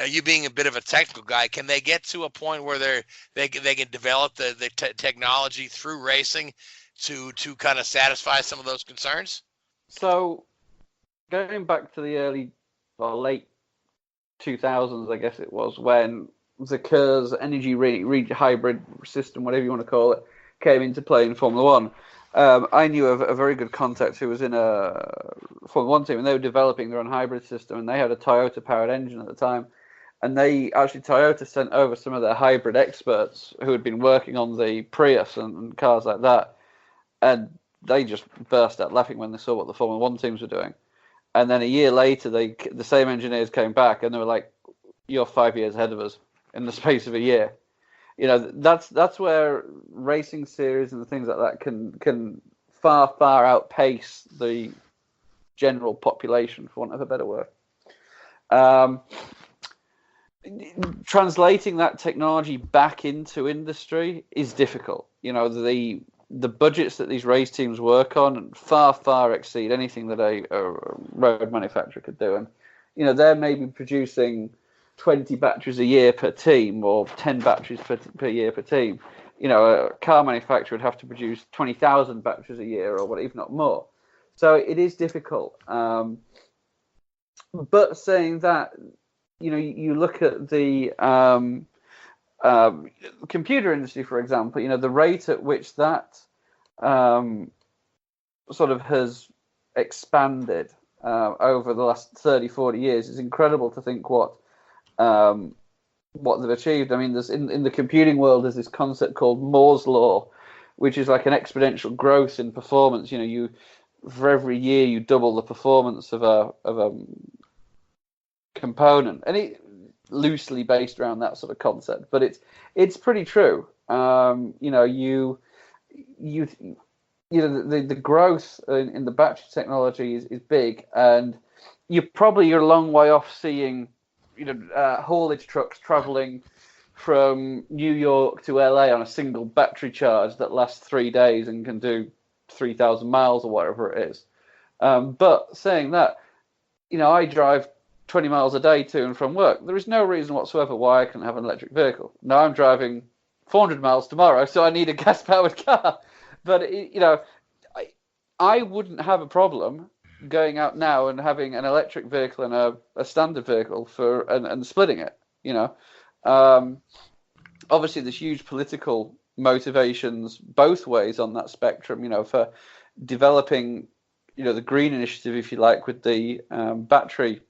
You being a bit of a technical guy, can they get to a point where they can develop the technology through racing to kind of satisfy some of those concerns? So, going back to the late 2000s, I guess it was, when the Kerr's energy hybrid system, whatever you want to call it, came into play in Formula One. I knew a very good contact who was in a Formula One team, and they were developing their own hybrid system, and they had a Toyota-powered engine at the time. And Toyota sent over some of their hybrid experts who had been working on the Prius and cars like that. And they just burst out laughing when they saw what the Formula One teams were doing. And then a year later, the same engineers came back and they were like, "You're 5 years ahead of us in the space of a year." That's where racing series and things like that can far outpace the general population, for want of a better word. Translating that technology back into industry is difficult. The budgets that these race teams work on far exceed anything that a road manufacturer could do. And they're maybe producing 20 batteries a year per team, or 10 batteries per year per team. A car manufacturer would have to produce 20,000 batteries a year, or what, if not more. So it is difficult. But saying that, you look at the computer industry, for example, the rate at which that sort of has expanded over the last 30, 40 years. It's incredible to think what they've achieved. I mean, there's in the computing world, there's this concept called Moore's law, which is like an exponential growth in performance. You know, you for every year you double the performance of a component, and it loosely based around that sort of concept, but it's pretty true. You know, the growth in the battery technology is big, and you're a long way off seeing, you know, haulage trucks traveling from New York to LA on a single battery charge that lasts 3 days and can do 3,000 miles or whatever it is. But saying that, you know, I drive 20 miles a day to and from work. There is no reason whatsoever why I can't have an electric vehicle. Now I'm driving 400 miles tomorrow, so I need a gas-powered car. But, you know, I wouldn't have a problem going out now and having an electric vehicle and a standard vehicle and splitting it, you know. Obviously, there's huge political motivations both ways on that spectrum, you know, for developing, you know, the green initiative, if you like, with the battery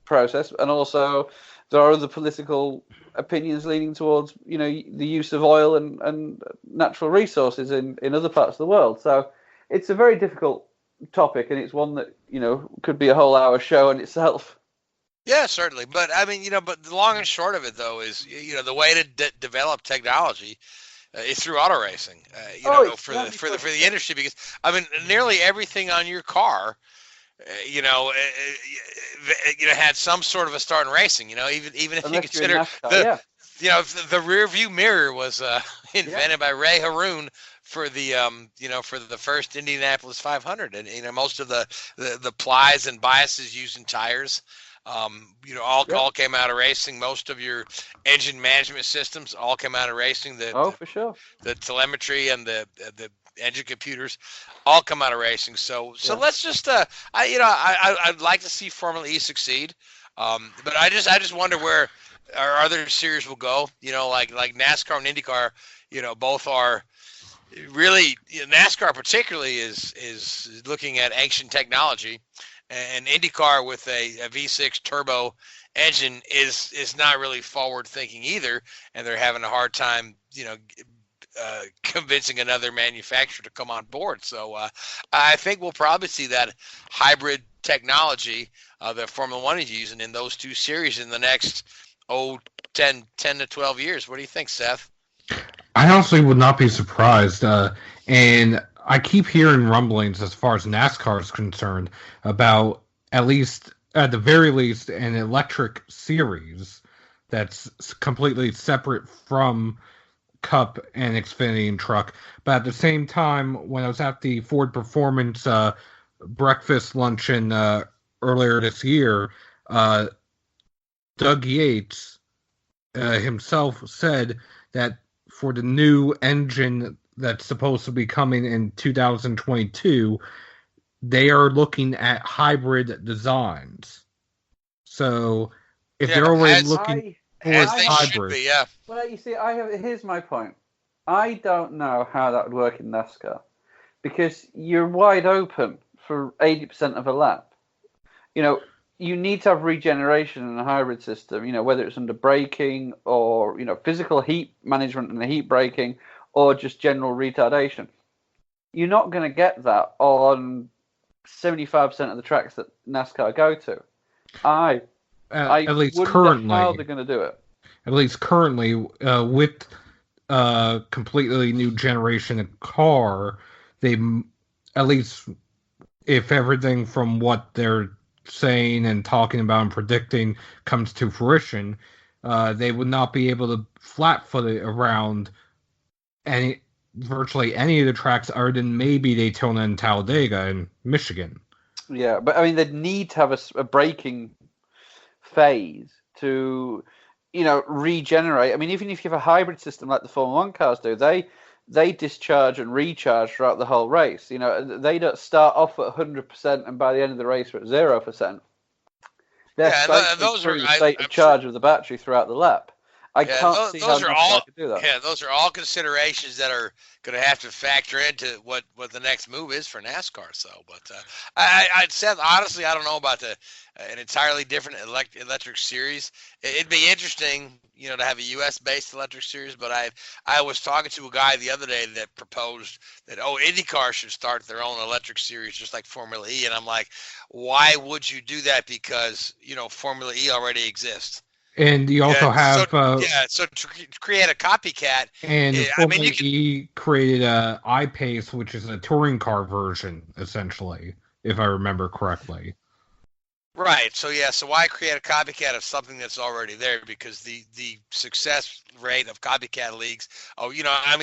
process, and also there are other political opinions leaning towards, you know, the use of oil and natural resources in other parts of the world. So it's a very difficult topic, and it's one that, you know, could be a whole hour show in itself. Yeah, certainly. But I mean, you know, but the long and short of it, though, is, you know, the way to develop technology is through auto racing. You know, for the industry, because I mean, nearly everything on your car, you know, had some sort of a start in racing. You know, even if you consider NASCAR, you know, the rear view mirror was invented by Ray Haroon for the for the first Indianapolis 500, and, you know, most of the plies and biases used in tires, you know, all came out of racing. Most of your engine management systems all came out of racing. For sure. The telemetry and the engine computers all come out of racing. So let's just I'd like to see Formula E succeed, but I just wonder where our other series will go. You know, like NASCAR and IndyCar, you know, both are really, you know, NASCAR particularly is looking at ancient technology, and IndyCar with a V6 turbo engine is not really forward thinking either, and they're having a hard time, you know, convincing another manufacturer to come on board. So I think we'll probably see that hybrid technology that Formula One is using in those two series in the next 10 to 12 years. What do you think, Seth? I honestly would not be surprised. And I keep hearing rumblings as far as NASCAR is concerned about, at the very least, an electric series that's completely separate from Cup and Xfinity and Truck. But at the same time, when I was at the Ford Performance breakfast luncheon earlier this year, Doug Yates himself said that for the new engine that's supposed to be coming in 2022, they are looking at hybrid designs. So if they're already looking for hybrid, Well, you see, here's my point. I don't know how that would work in NASCAR, because you're wide open for 80% of a lap. You know, you need to have regeneration in a hybrid system, you know, whether it's under braking or, you know, physical heat management and the heat braking, or just general retardation. You're not going to get that on 75% of the tracks that NASCAR go to. At least currently, how they're going to do it. At least currently, with completely new generation of car, they, at least if everything from what they're saying and talking about and predicting comes to fruition, they would not be able to flat-foot it around virtually any of the tracks other than maybe Daytona and Talladega in Michigan. Yeah, but I mean, they'd need to have a braking phase to, you know, regenerate. I mean, even if you have a hybrid system like the Formula One cars do, they discharge and recharge throughout the whole race. You know, they don't start off at 100% and by the end of the race are at 0%. They're those are the state of charge of the battery throughout the lap. I can't see how those are NASCAR all could do that. yeah, those are all considerations that are going to have to factor into what the next move is for NASCAR. So, but I'd said honestly, I don't know about an entirely different electric series. It'd be interesting, to have a U.S. based electric series. But I was talking to a guy the other day that proposed that IndyCar should start their own electric series just like Formula E, and I'm like, why would you do that? Because Formula E already exists. And you also have so to create a copycat, and Formula E created iPace, which is a touring car version, essentially, if I remember correctly. Right. So why create a copycat of something that's already there? Because the success rate of copycat leagues.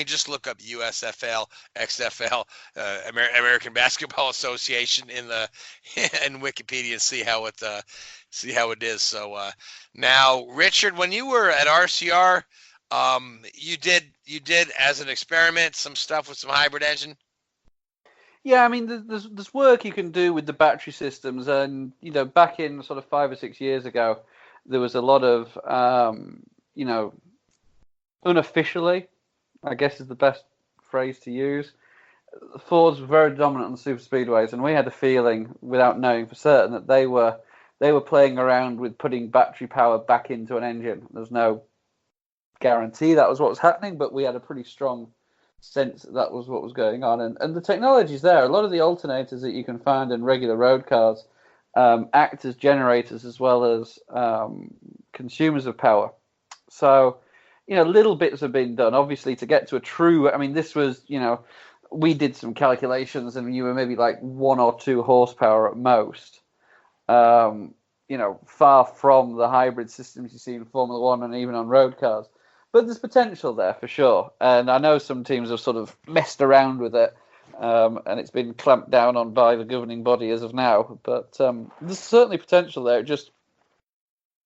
Just look up USFL, XFL, American Basketball Association in Wikipedia and see how it is. So now, Richard, when you were at RCR, you did as an experiment some stuff with some hybrid engine. Yeah, I mean, there's work you can do with the battery systems, and back in sort of 5 or 6 years ago, there was a lot of unofficially, I guess is the best phrase to use. Fords were very dominant on the super speedways, and we had a feeling, without knowing for certain, that they were playing around with putting battery power back into an engine. There's no guarantee that was what was happening, but we had a pretty strong sense that was what was going on, and the technology's there. A lot of the alternators that you can find in regular road cars act as generators as well as consumers of power. So, little bits have been done. Obviously, to get to a true, this was, we did some calculations, and you were maybe like 1 or 2 horsepower at most. Far from the hybrid systems you see in Formula One and even on road cars. But there's potential there for sure, and I know some teams have sort of messed around with it, and it's been clamped down on by the governing body as of now. But there's certainly potential there.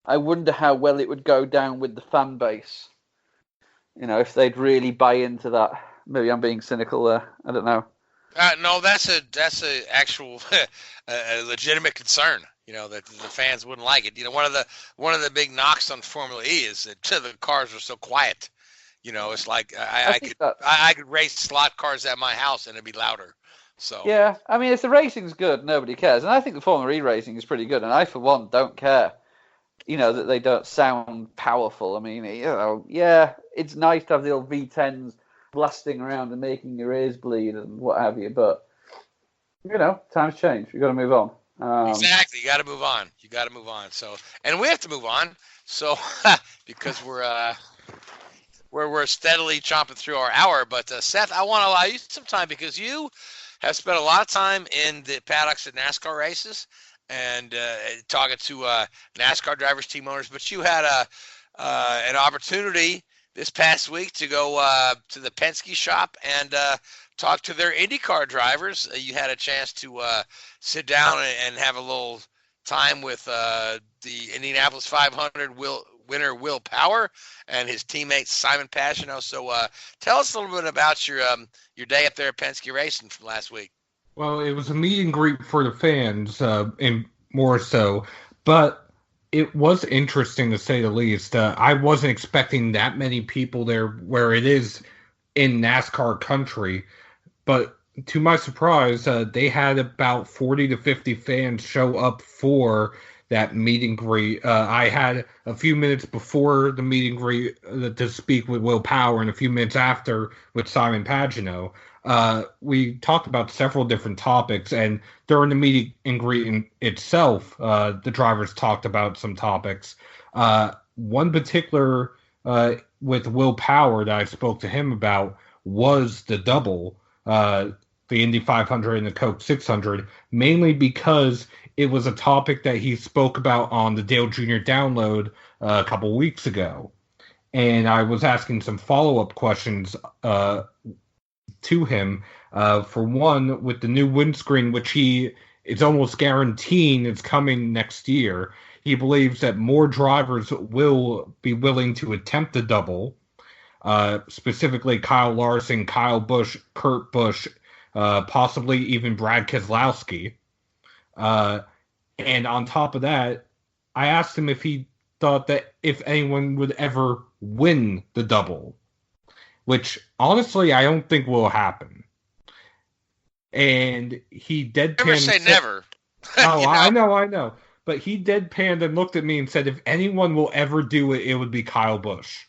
I wonder how well it would go down with the fan base. If they'd really buy into that. Maybe I'm being cynical there. I don't know. No, that's a actual a legitimate concern. That the fans wouldn't like it. One of the big knocks on Formula E is that the cars are so quiet. It's like I could race slot cars at my house and it'd be louder. So yeah, if the racing's good, nobody cares, and I think the Formula E racing is pretty good, and I for one don't care. That they don't sound powerful. Yeah, it's nice to have the old V10s blasting around and making your ears bleed and what have you, but times change. We've got to move on. Exactly, you got to move on. So, and we have to move on. So, because we're steadily chomping through our hour. But Seth, I want to allow you some time because you have spent a lot of time in the paddocks at NASCAR races and talking to NASCAR drivers, team owners. But you had an opportunity this past week to go to the Penske shop and talk to their IndyCar drivers. You had a chance to sit down and have a little time with the Indianapolis 500 winner Will Power and his teammate Simon Pagenaud. So tell us a little bit about your day up there at Penske Racing from last week. Well, it was a meet and greet for the fans, and more so, but it was interesting to say the least. I wasn't expecting that many people there where it is in NASCAR country, but to my surprise, they had about 40 to 50 fans show up for that meet and greet. I had a few minutes before the meet and greet to speak with Will Power and a few minutes after with Simon Pagenaud. We talked about several different topics, and during the meet and greet itself, the drivers talked about some topics. One particular with Will Power that I spoke to him about was the double, the Indy 500 and the Coke 600, mainly because it was a topic that he spoke about on the Dale Jr. Download a couple weeks ago. And I was asking some follow-up questions to him. For one, with the new windscreen, which he is almost guaranteeing is coming next year, he believes that more drivers will be willing to attempt the double, specifically Kyle Larson, Kyle Busch, Kurt Busch, possibly even Brad Keselowski. And on top of that, I asked him if he thought that if anyone would ever win the double, which honestly I don't think will happen. And he deadpanned. Never say never. Oh, I know. But he deadpanned and looked at me and said, if anyone will ever do it, it would be Kyle Busch.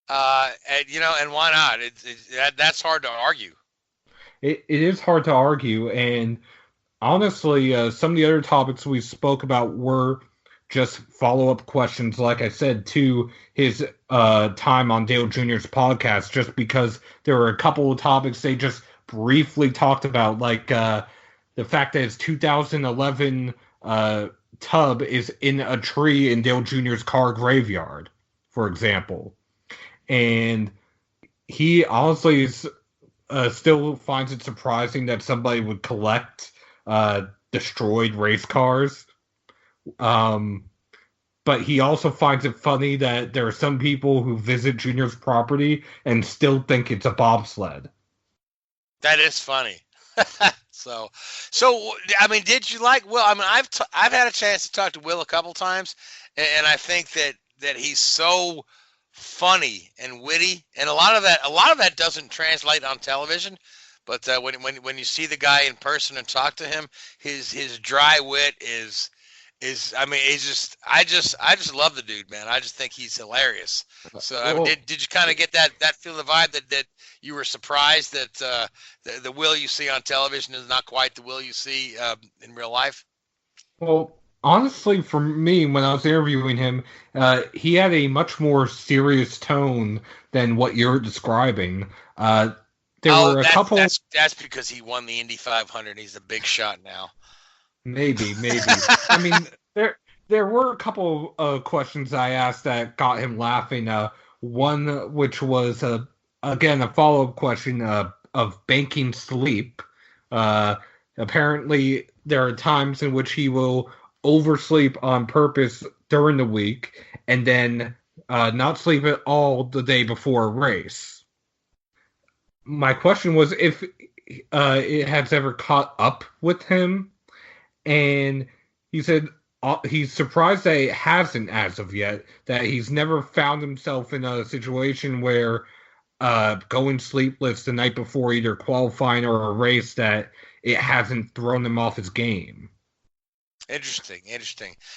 And why not? That's hard to argue. It is hard to argue, and honestly, some of the other topics we spoke about were just follow-up questions, like I said, to his time on Dale Jr.'s podcast, just because there were a couple of topics they just briefly talked about, like the fact that his 2011 tub is in a tree in Dale Jr.'s car graveyard, for example. And he honestly is, still finds it surprising that somebody would collect destroyed race cars. But he also finds it funny that there are some people who visit Junior's property and still think it's a bobsled. That is funny. So I mean, did you like Will? I mean, I've had a chance to talk to Will a couple times, and I think that he's so funny and witty, and a lot of that doesn't translate on television. But when you see the guy in person and talk to him, his dry wit is I mean, I just love the dude, man. I just think he's hilarious. So I mean, did you kind of get that feel, the vibe that you were surprised that the Will you see on television is not quite the Will you see in real life? Well, honestly, for me, when I was interviewing him, he had a much more serious tone than what you're describing. There were a couple. That's because he won the Indy 500. He's a big shot now. Maybe. I mean, there were a couple of questions I asked that got him laughing. One which was again a follow-up question of banking sleep. Apparently, there are times in which he will oversleep on purpose during the week and then not sleep at all the day before a race. My question was if it has ever caught up with him, and he said he's surprised that it hasn't as of yet, that he's never found himself in a situation where going sleepless the night before either qualifying or a race, that it hasn't thrown him off his game. Interesting.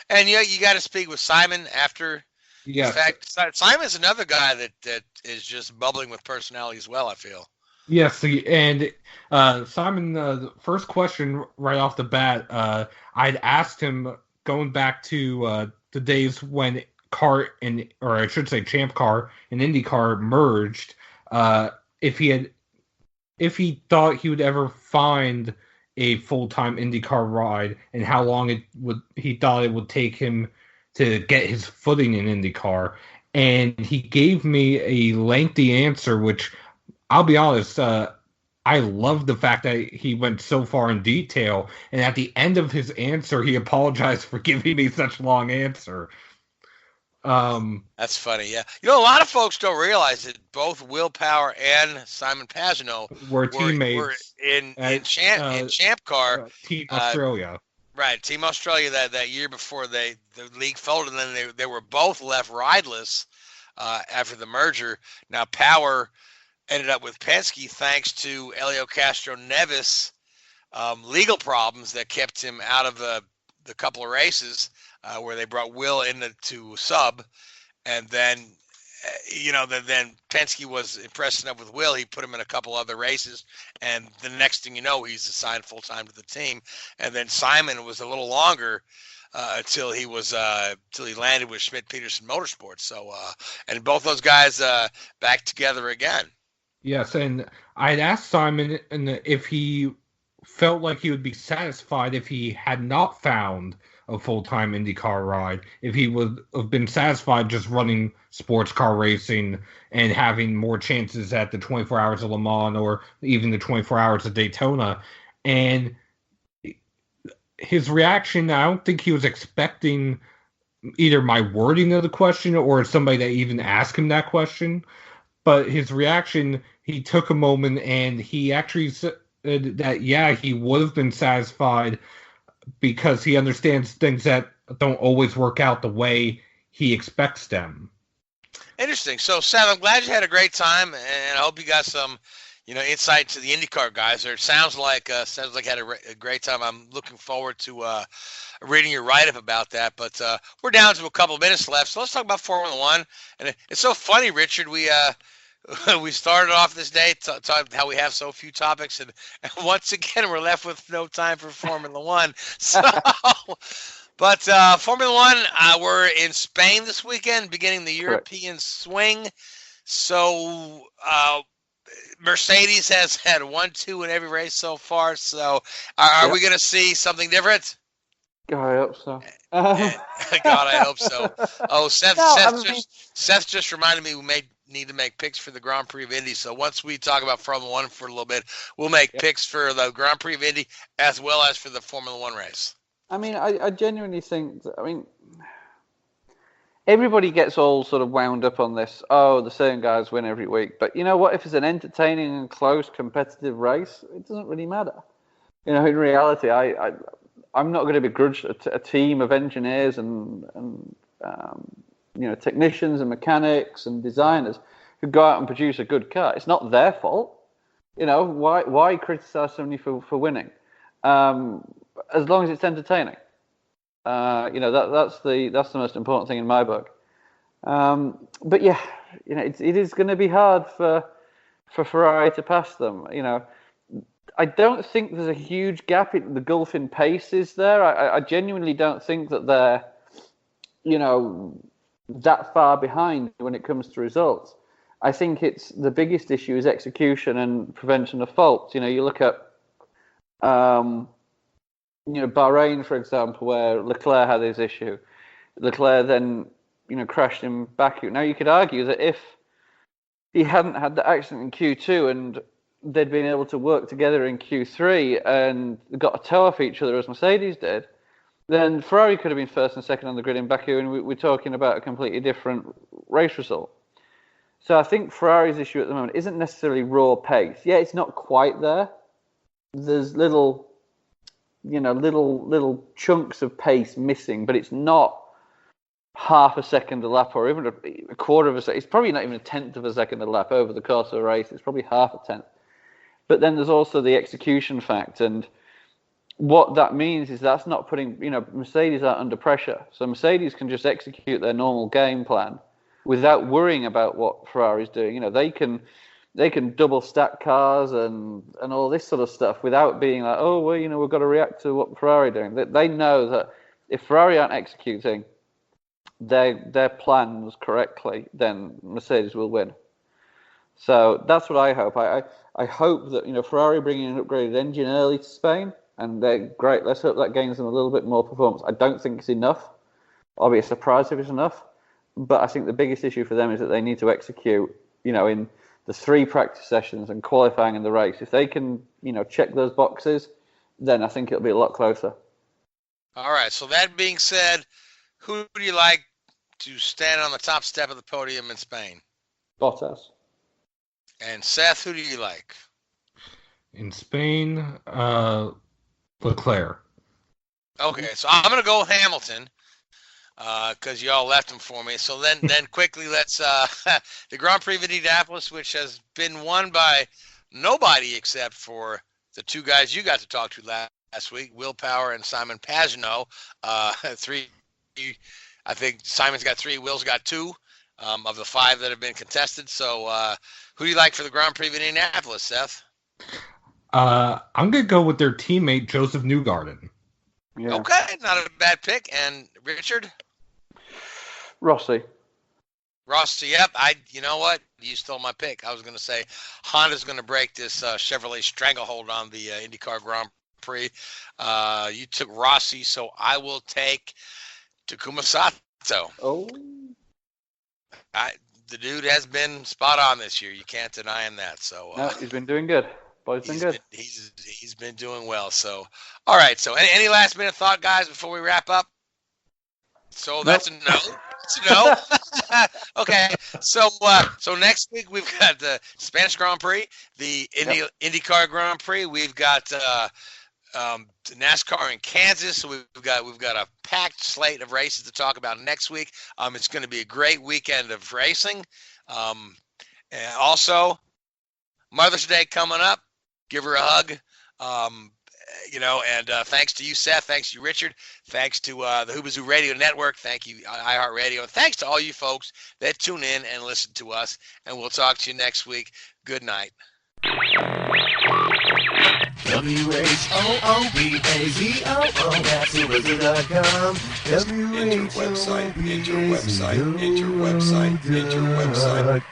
And you got to speak with Simon after. Yes. In fact, Simon's another guy that is just bubbling with personality as well, I feel. Yes, and Simon, the first question right off the bat, I'd asked him, going back to the days when Champ Car and IndyCar merged, if he thought he would ever find a full-time IndyCar ride, and how long he thought it would take him to get his footing in IndyCar. And he gave me a lengthy answer, which, I'll be honest, I love the fact that he went so far in detail, and at the end of his answer, he apologized for giving me such a long answer. That's funny, yeah. A lot of folks don't realize that both Will Power and Simon Pagenaud were teammates were in Champ Car. Team Australia. Right, Team Australia that year before the league folded, and then they were both left rideless after the merger. Now, Power ended up with Penske thanks to Helio Castroneves' legal problems that kept him out of the couple of races where they brought Will to sub, and then then Penske was impressed enough with Will, he put him in a couple other races, and the next thing you know, he's assigned full time to the team. And then Simon was a little longer till he landed with Schmidt Peterson Motorsports. So and both those guys back together again. Yes, and I'd asked Simon if he felt like he would be satisfied if he had not found a full-time IndyCar ride, if he would have been satisfied just running sports car racing and having more chances at the 24 Hours of Le Mans or even the 24 Hours of Daytona. And his reaction, I don't think he was expecting either my wording of the question or somebody that even asked him that question. But his reaction, he took a moment and he actually said that, yeah, he would have been satisfied because he understands things that don't always work out the way he expects them. Interesting. So, Seth, I'm glad you had a great time, and I hope you got some, insight to the IndyCar guys. Or it sounds like you had a great time. I'm looking forward to reading your write-up about that. But we're down to a couple of minutes left, so let's talk about Formula One. And it's so funny, Richard. We started off this day talking how we have so few topics, and once again we're left with no time for Formula One. So, but Formula One, we're in Spain this weekend, beginning the European swing. So Mercedes has had 1-2 in every race so far. So are we going to see something different? God, I hope so. God, I hope so. Oh, Seth just reminded me we may need to make picks for the Grand Prix of Indy. So once we talk about Formula One for a little bit, we'll make picks for the Grand Prix of Indy as well as for the Formula One race. I mean, I genuinely think that, everybody gets all sort of wound up on this. Oh, the same guys win every week. But you know what? If it's an entertaining and close competitive race, it doesn't really matter. In reality, I'm not going to begrudge a team of engineers and technicians and mechanics and designers who go out and produce a good car. It's not their fault. Why criticize somebody for winning? As long as it's entertaining. That's the most important thing in my book. But yeah, it is going to be hard for Ferrari to pass them. I don't think there's a huge gap. The gulf in pace is there. I genuinely don't think that they're, that far behind when it comes to results. I think it's the biggest issue is execution and prevention of faults. You look at, Bahrain, for example, where Leclerc had his issue. Leclerc then, crashed in Baku. Now, you could argue that if he hadn't had the accident in Q2 and they'd been able to work together in Q3 and got a toe off each other as Mercedes did, then Ferrari could have been first and second on the grid in Baku, and we're talking about a completely different race result. So I think Ferrari's issue at the moment isn't necessarily raw pace. Yeah, it's not quite there. There's little chunks of pace missing, but it's not half a second a lap or even a quarter of a second. It's probably not even a tenth of a second a lap over the course of a race. It's probably half a tenth. But then there's also the execution fact, and what that means is that's not putting, Mercedes are under pressure. So Mercedes can just execute their normal game plan without worrying about what Ferrari's doing. They can double stack cars and all this sort of stuff without being like, oh, well, we've got to react to what Ferrari are doing. They know that if Ferrari aren't executing their plans correctly, then Mercedes will win. So that's what I hope. I hope that Ferrari bringing an upgraded engine early to Spain, and they're great. Let's hope that gains them a little bit more performance. I don't think it's enough. I'll be surprised if it's enough. But I think the biggest issue for them is that they need to execute, in the 3 practice sessions and qualifying in the race. If they can, check those boxes, then I think it'll be a lot closer. All right. So that being said, who do you like to stand on the top step of the podium in Spain? Bottas. And Seth, who do you like? In Spain, Leclerc. Okay, so I'm going to go with Hamilton because y'all left him for me. So then quickly, let's the Grand Prix of Indianapolis, which has been won by nobody except for the 2 guys you got to talk to last week, Will Power and Simon Pagenaud. 3, I think Simon's got 3, Will's got 2 of the 5 that have been contested. So who do you like for the Grand Prix of Indianapolis, Seth? I'm going to go with their teammate, Joseph Newgarden. Yeah. Okay, not a bad pick. And Richard? Rossi, yep. You know what? You stole my pick. I was going to say Honda's going to break this Chevrolet stranglehold on the IndyCar Grand Prix. You took Rossi, so I will take Takuma Sato. Oh. The dude has been spot on this year. You can't deny him that. So no, he's been doing good. Boy's been good. He's been doing well. So, all right. So, any last minute thought, guys, before we wrap up? So that's a no. That's a no. Okay. So next week we've got the Spanish Grand Prix, the IndyCar Grand Prix. We've got NASCAR in Kansas. So we've got a packed slate of races to talk about next week. It's going to be a great weekend of racing. And also, Mother's Day coming up. Give her a hug. And thanks to you, Seth. Thanks to you, Richard. Thanks to the Hoobazoo Radio Network. Thank you, iHeartRadio. And thanks to all you folks that tune in and listen to us. And we'll talk to you next week. Good night. WHOOBAZOO, that's Hoobazoo.com. Enter website, enter website, enter website, enter website.